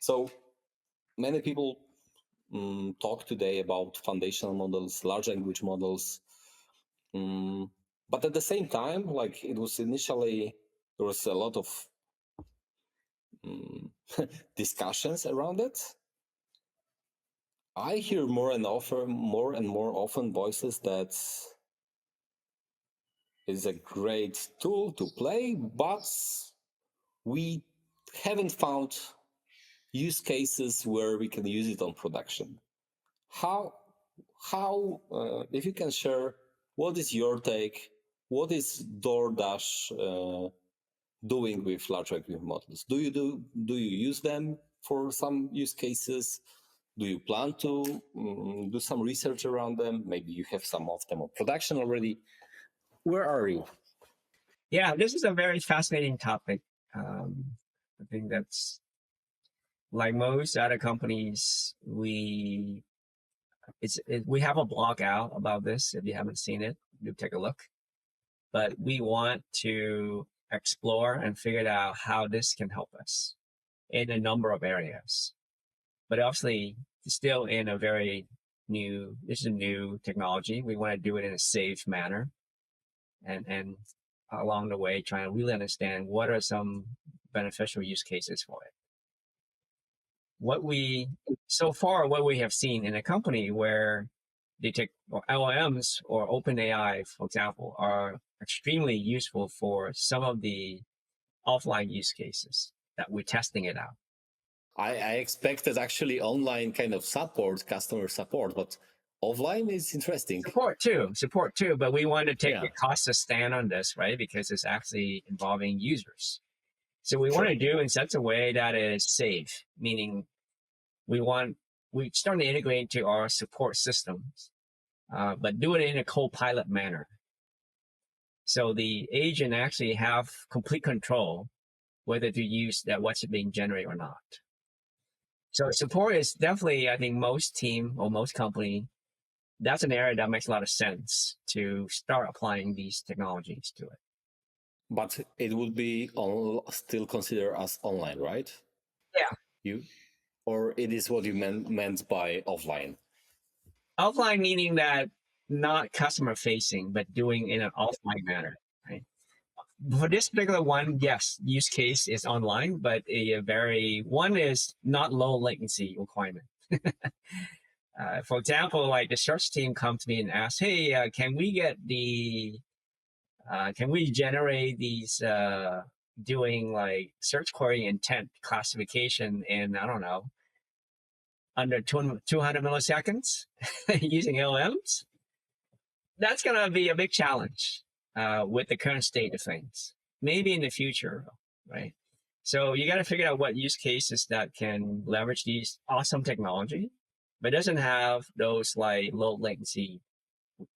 So many people talk today about foundational models, large language models. But at the same time, like it was initially, there was a lot of discussions around it. I hear more and more often voices that it's a great tool to play, but we haven't found use cases where we can use it on production. How if you can share, what is your take? What is DoorDash doing with large language models? Do you use them for some use cases? Do you plan to do some research around them? Maybe you have some of them on production already. Where are you? Yeah, this is a very fascinating topic. I think that's like most other companies, we have a blog out about this. If you haven't seen it, do take a look. But we want to explore and figure out how this can help us in a number of areas. But obviously, still in a very new. This is a new technology. We want to do it in a safe manner, and along the way, trying to really understand what are some beneficial use cases for it. What we have seen in a company where they take LLMs or OpenAI, for example, are extremely useful for some of the offline use cases that we're testing it out. I expected actually online kind of support, customer support, but offline is interesting. Support too, but we want to take a cautious stand on this, right? Because it's actually involving users. So we want to do in such a way that is safe, meaning we start to integrate into our support systems, but do it in a co-pilot manner. So the agent actually have complete control whether to use that what's being generated or not. So support is definitely, I think most team or most company, that's an area that makes a lot of sense to start applying these technologies to it. But it would be still considered as online, right? Yeah. Or it is what you meant by offline? Offline meaning that not customer facing, but doing in an offline manner, right? For this particular one, yes, use case is online, but one is not low latency requirement. For example, like the search team come to me and ask, hey, can we generate these, doing like search query intent classification in, I don't know, under 200 milliseconds using LMs? That's going to be a big challenge with the current state of things. Maybe in the future, right? So you got to figure out what use cases that can leverage these awesome technology, but doesn't have those like low latency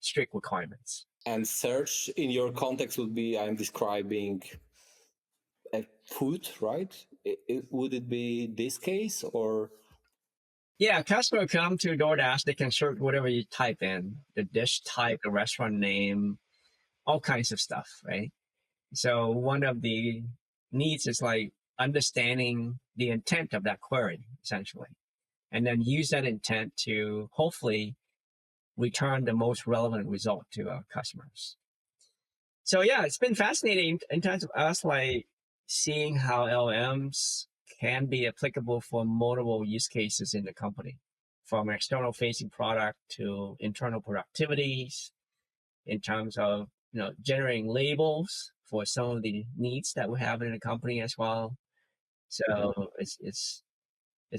strict requirements. And search in your context would be, I'm describing a food, right? Would it be this case or? Yeah, customer come to DoorDash, they can search whatever you type in, the dish type, the restaurant name, all kinds of stuff, right? So one of the needs is like understanding the intent of that query, essentially, and then use that intent to hopefully return the most relevant result to our customers. So yeah, it's been fascinating in terms of us like seeing how LMs can be applicable for multiple use cases in the company, from external facing product to internal productivities, in terms of generating labels for some of the needs that we have in the company as well. So it's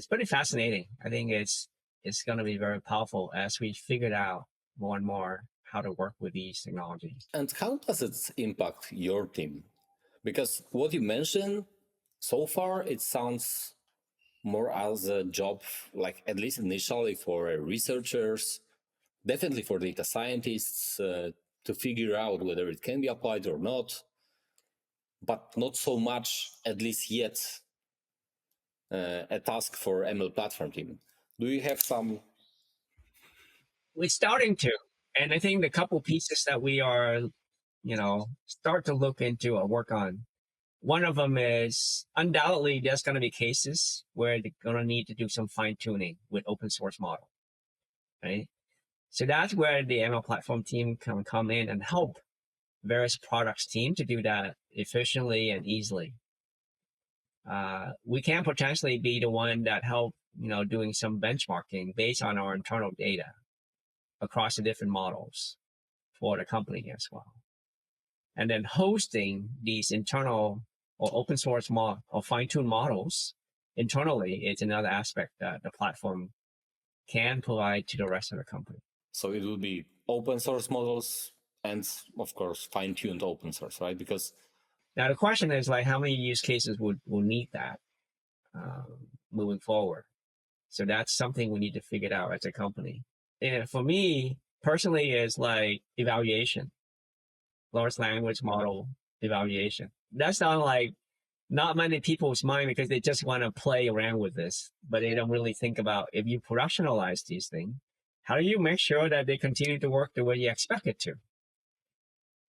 pretty fascinating. I think it's going to be very powerful as we figured out more and more how to work with these technologies. And how does it impact your team? Because what you mentioned so far, it sounds more as a job, like at least initially for researchers, definitely for data scientists to figure out whether it can be applied or not, but not so much, at least yet, a task for ML platform team. Do you have some? We're starting to, and I think the couple pieces that we are, start to look into or work on One of them is undoubtedly there's going to be cases where they're going to need to do some fine tuning with open source model, right? So that's where the ML platform team can come in and help various products team to do that efficiently and easily. We can potentially be the one that help, doing some benchmarking based on our internal data across the different models for the company as well. And then hosting these internal or open source or fine-tuned models internally is another aspect that the platform can provide to the rest of the company. So it will be open source models and, of course, fine-tuned open source, right? Because now the question is like, how many use cases will need that moving forward? So that's something we need to figure out as a company. And for me personally, is like evaluation, large language model evaluation. That's not like not many people's mind because they just want to play around with this, but they don't really think about if you productionalize these things, how do you make sure that they continue to work the way you expect it to?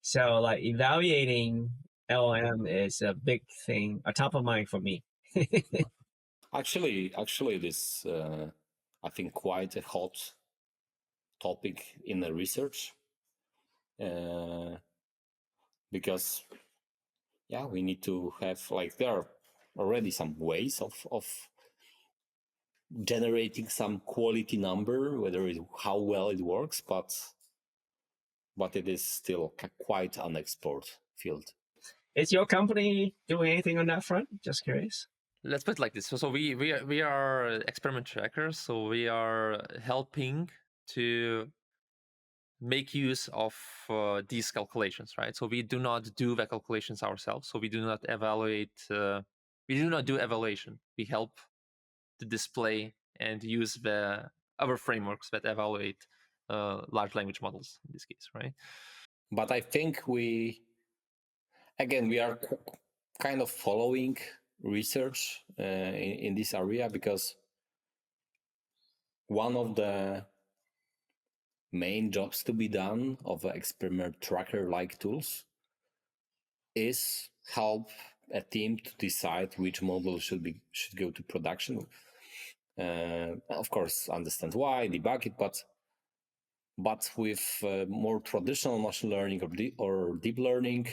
So like evaluating LLM is a big thing, a top of mind for me. actually, this I think quite a hot topic in the research, because we need to have, like, there are already some ways of generating some quality number, how well it works, but it is still quite unexplored field. Is your company doing anything on that front? Just curious. Let's put it like this. So we are experiment trackers. So we are helping to make use of these calculations, right? So we do not do the calculations ourselves. So we do not evaluate. We do not do evaluation. We help to display and use our frameworks that evaluate large language models in this case, right? But I think we are kind of following research in this area, because one of the main jobs to be done of experiment tracker like tools is help a team to decide which model should go to production. Of course, understand why, debug it, but with more traditional machine learning or deep learning,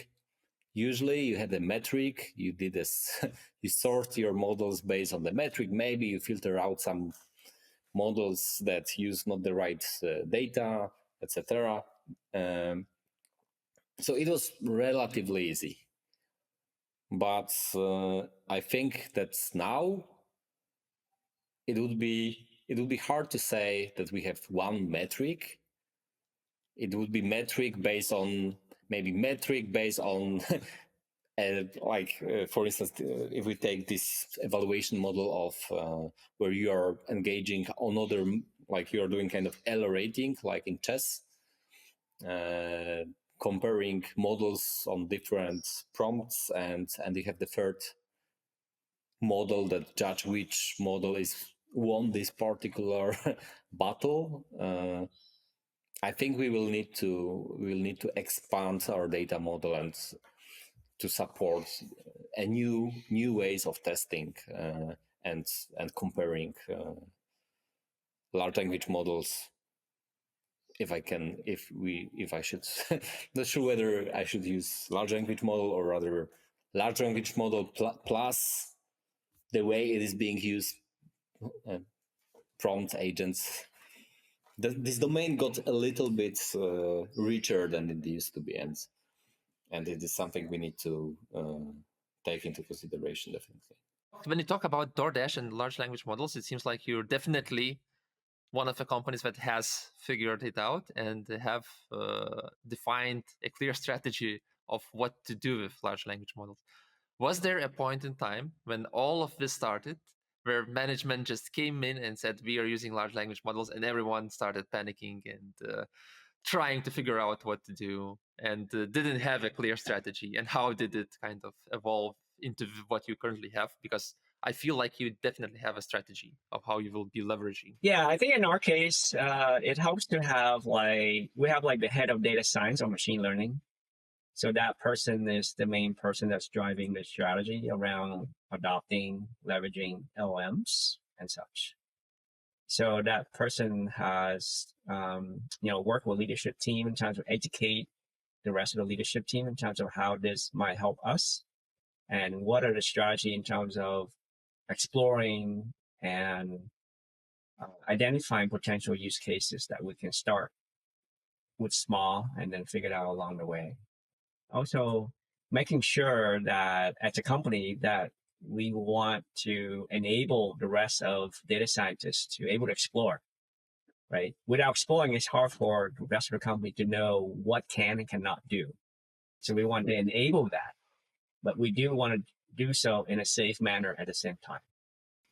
usually you had a metric. You did this. You sort your models based on the metric. Maybe you filter out some models that use not the right data, etc. So it was relatively easy. But I think that now it would be hard to say that we have one metric. It would be metric based on for instance, if we take this evaluation model of where you are engaging another, like you are doing kind of L rating, like in chess, comparing models on different prompts, and you have the third model that judge which model won this particular battle. I think we will need to expand our data model and to support a new ways of testing and comparing large language models. If I should, not sure whether I should use large language model or rather large language model plus the way it is being used, prompt agents. This domain got a little bit richer than it used to be, and it is something we need to take into consideration, definitely. When you talk about DoorDash and large language models, it seems like you're definitely one of the companies that has figured it out and have defined a clear strategy of what to do with large language models. Was there a point in time when all of this started where management just came in and said, we are using large language models, and everyone started panicking and trying to figure out what to do and didn't have a clear strategy? And how did it kind of evolve into what you currently have? Because I feel like you definitely have a strategy of how you will be leveraging. Yeah, I think in our case, it helps to have we have the head of data science or machine learning. So that person is the main person that's driving the strategy around adopting, leveraging LMs and such. So that person has, worked with leadership team in terms of educate the rest of the leadership team in terms of how this might help us and what are the strategy in terms of exploring and identifying potential use cases that we can start with small and then figure it out along the way. Also, making sure that as a company that we want to enable the rest of data scientists to be able to explore, right? Without exploring, it's hard for the rest of the company to know what can and cannot do. So we want to enable that, but we do want to do so in a safe manner at the same time.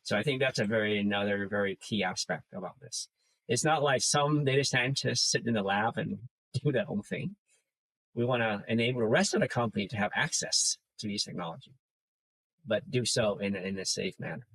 So I think that's another very key aspect about this. It's not like some data scientists sit in the lab and do their own thing. We want to enable the rest of the company to have access to these technology, but do so in a safe manner.